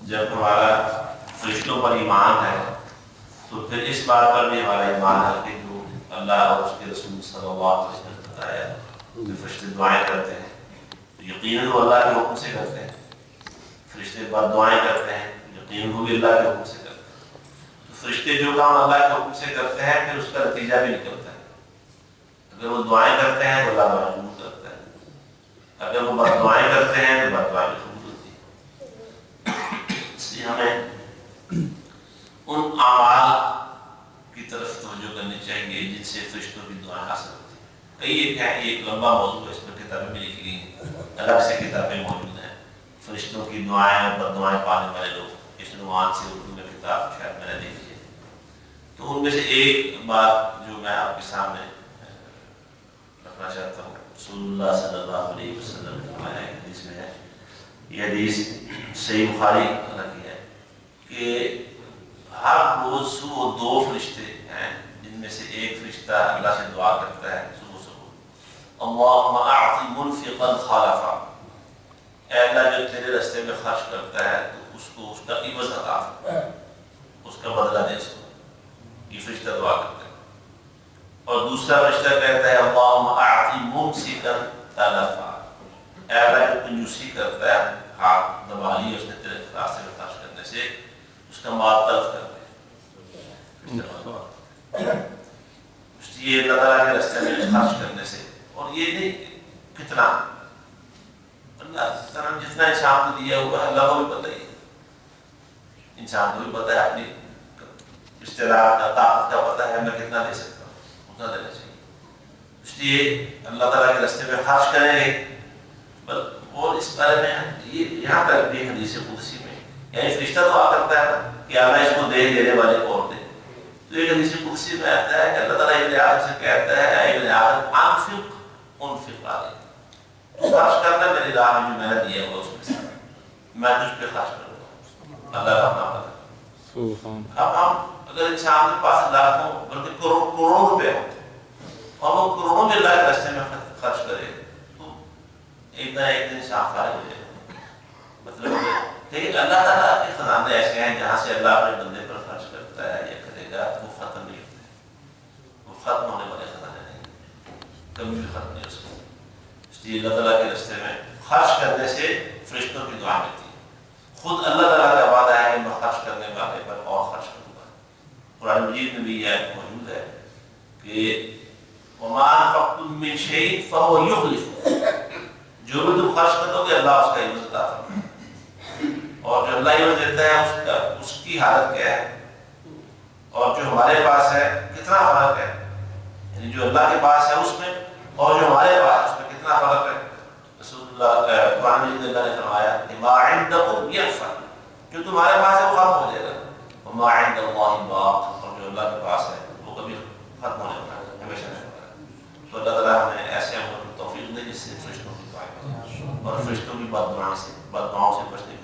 جب ہمارا فرشتوں پر ایمان ہے تو پھر اس بات پر بھی ہمارا ایمان ہے کہ جو اللہ اور اس کے رسول صلی اللہ علیہ وسلم نے بتایا کہ فرشتے دعائیں کرتے ہیں تو یقیناً وہ اللہ کے حکم سے کرتے ہیں. فرشتے بد دعائیں کرتے ہیں یقیناً وہ بھی اللہ کے حکم سے کرتے ہیں. تو فرشتے جو کام اللہ کے حکم سے کرتے ہیں پھر اس کا نتیجہ بھی نکلتا ہے. اگر وہ دعائیں کرتے ہیں تو اللہ معلوم کرتا ہے, اگر وہ بد دعائیں کرتے ہیں تو بد دعائیں قبول ہوتی ہے. اس لیے ہمیں ان اعمال کی طرف توجہ کرنی چاہیے جن سے فرشتوں کی دعائیں حاصل ہوتی ہیں. کئی ایک لمبا موضوع ہے, اس پر کتابیں بھی لکھی گئی ہیں, الگ سے کتابیں موجود ہیں. فرشتوں کی دعائیں اور بد دعائیں پانے والے لوگ, اس عنوان سے اردو میں کتاب شاید میں نے دیکھی ہے. تو ان میں سے ایک بات جو میں آپ کے سامنے رکھنا چاہتا ہوں, رسول اللہ صلی اللہ علیہ وسلم نے فرمایا ہے, حدیث میں ہے, یہ حدیث صحیح بخاری کی ہے کہ ہر روز صبح 2 فرشتے ہیں جن میں سے ایک فرشتہ اللہ سے دعا کرتا ہے صبح صبح, اللہم اعطی منفقا خلفا, اے اللہ جو تیرے راستے میں خرچ کرتا ہے تو اس کو اس کا عوض عطا فرما, اس کا بدلہ دے اس کو. یہ فرشتہ دعا کرتا ہے. اور دوسرا فرشتہ کہتا ہے اللہم اعطی ممسکا تلفا, اے اللہ جو کنجوسی کرتا ہے, ہاتھ دبا لی اس نے تیرے راستے میں خرچ کرنے سے, اس کا مال تلف کر دے. اس لیے اللہ تعالیٰ کے راستے میں خرچ کرنے سے, اور یہ نہیں کتنا, اللہ تعالیٰ جتنا انسان کو دیا ہوا ہے اللہ کو بھی پتہ ہی ہے, انسان کو بھی پتہ ہے, اپنی استعداد کا طاقت کا پتہ ہے میں کتنا دے سکتا ہوں, اتنا دینا چاہیے. اس لیے اللہ تعالیٰ کے راستے میں خرچ کریں گے. اور اس بارے میں یہ یہاں تک بھی حدیث قدسی میں یعنی فرشتہ دعا کرتا ہے کہ اللہ اس کو دے, دینے والے کو اور دے. تو ایک حدیث قدسی میں آتا ہے کہ اللہ تعالیٰ ابن آدم سے کہتا ہے اے ابن آدم انفق علیک, خرچ کرنا میری راہ میں جو میں نے دیا ہوا اس میں سے میں تجھ پہ خرچ کروں گا. اللہ کا اپنا پتہ. اب ہم اگر انسان کے پاس لاکھوں بلکہ کروڑوں روپے ہوں اور وہ کروڑوں میں اللہ کے راستے میں خرچ کرے تو ایک نہ ایک دن انسان فارغ ہو جائے گا. مطلب لیکن اللہ تعالیٰ کے خزانے ایسے ہیں جہاں سے اللہ اپنے بندے پر خرچ کرتا ہے یا کرے گا تو وہ ختم نہیں ہوتے, وہ ختم ہونے والے خزانے نہیں, کبھی بھی ختم نہیں ہو سکتے. اس لیے اللہ تعالیٰ کے راستے میں خرچ کرنے سے فرشتوں کی دعا ملتی ہے. خود اللہ تعالیٰ کا وعدہ ہے کہ میں خرچ کرنے والے پر اور خرچ کروں گا. قرآن مجید میں بھی یہ آیت موجود ہے کہ وَمَا أَنفَقْتُم مِّن شَيْءٍ فَهُوَ يُخْلِفُهُ, جو بھی تم خرچ کرو گے اللہ اس کا عوض عطا فرمائے. اور جو اللہ عوض دیتا ہے اس کی حالت کیا ہے, اور جو ہمارے پاس ہے کتنا فرق ہے, یعنی جو اللہ کے پاس ہے اس میں اور جو ہمارے پاس ہے اس میں کتنا فرق ہے. رسول اللہ قرآن مجید اللہ نے فرمایا کہ ما عندکم یفنى, جو تمہارے پاس ہے وہ ختم ہو جائے گا, وما عند اللہ باق, اور جو اللہ کے پاس ہے وہ کبھی ختم ہونے والا ہے, ہمیشہ رہنے والا ہے. تو اللہ تعالیٰ ہمیں ایسے عمل کی توفیق دے جس سے فرشتوں کی دعائیں اور فرشتوں کی بد دعاؤں سے بچنے